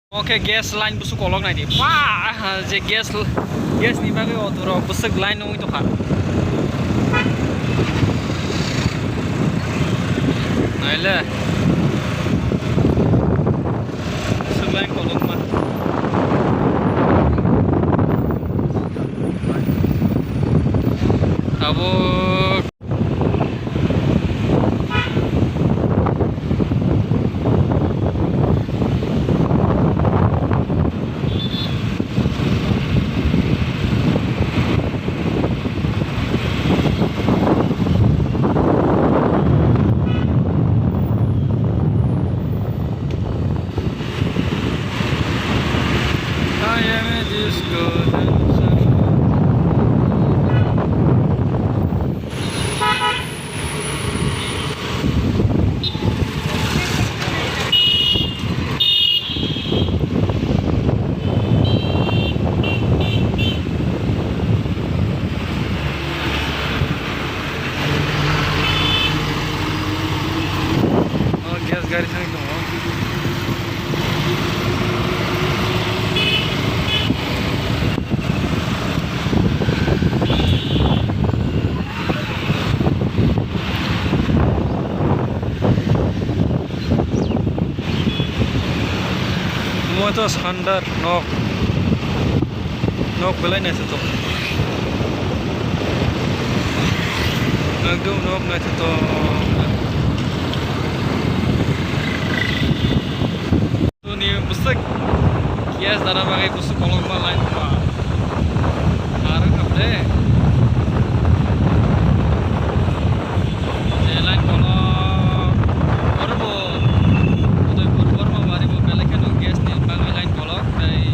Oke, gas line busuk kolong nanti. Wah, je gas ni bagai otor busuk line nung itu kan. Naila. Busuk line kolong mah. Abo garis yang itu. Semua itu standar nok belai nasi tu. Nagdum nok nasi tu. Ni busuk kias darah bagai busuk kolong lain apa? Harus apa? Lain kolong orbo, udah purwar mau bari mau balik kan gas ni bagai lain kolong dari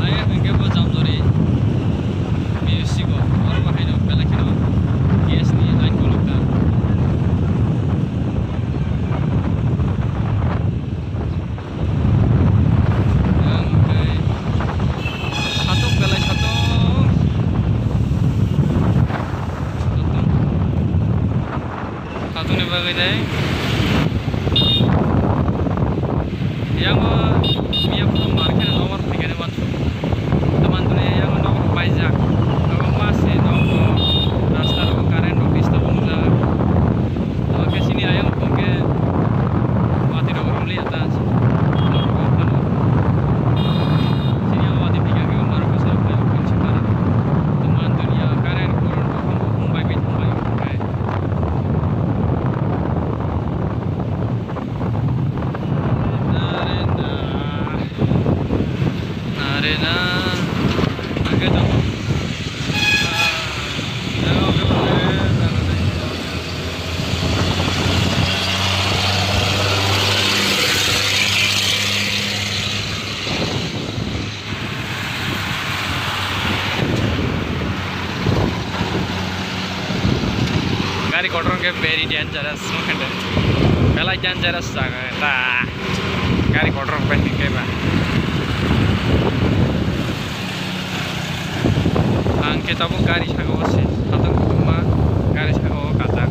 ayah mungkin buat jam dori music go orbo hai no balik kan gas ni lain kolong dah. Satu ni bagai deh, yang Mia pun market nomor tiga ni bantu, teman tu ni yang nomor pajak, nomor masih nomor rasta nomor karen nomor pista pun dah, ke sini ayam pun ke mati nomor beli atas, sini yang mati tiga ke nomor besar pun sekarang, teman tu ni karen kurun Mumbai bit Mumbai. Arena agak tu gari kotoran ke very dangerous mungkin bela dangerous jaga ta gari kotoran pending ke ba kita pun garis hago sih, atau cuma garis hago kata.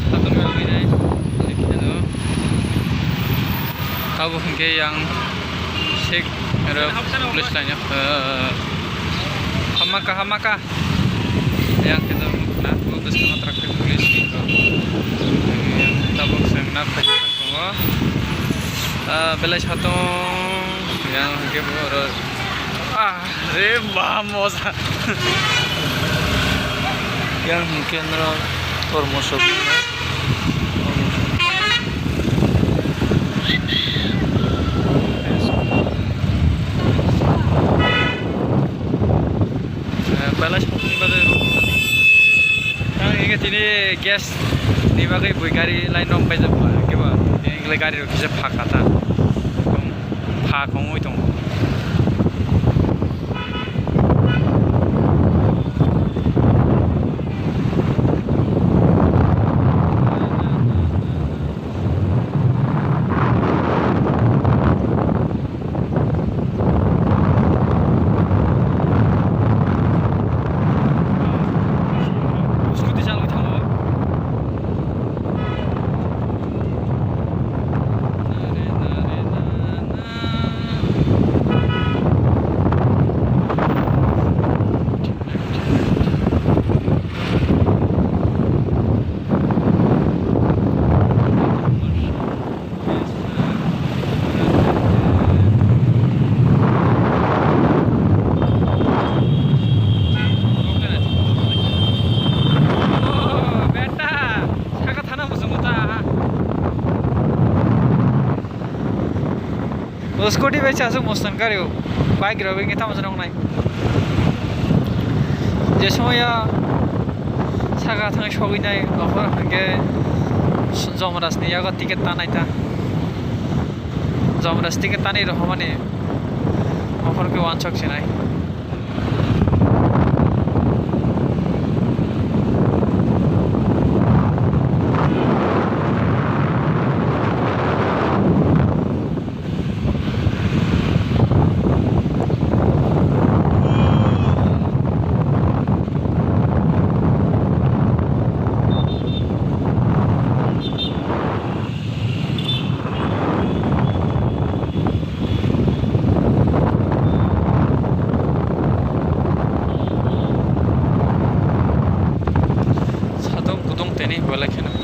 Satu minggu ini, itu. Tahu mungkin yang sek, ada tulis lainnya. Hamaka, yang kita nak tulis nama terakhir tulis itu. Tabung senang pakai semua. Bela satu yang kemudian vamos yang mungkin ormosok bela satu ni pada yang ingat ini gas ni bagai gari lain dong pajak ke ba ini gari ro kise phaka ta phak hongoi tong scooty बायसा जों मस्तान गारियाव बाइक रबिंनि तामाजों नांनाय जे समाया सागा थाङै सौहैनाय न'खर हांगे जमराजनि यागा टिकेट तानाय ता जमराज टिकेट तानाय रह माने न'खरखौ वान सकसिनाय ini boleh kan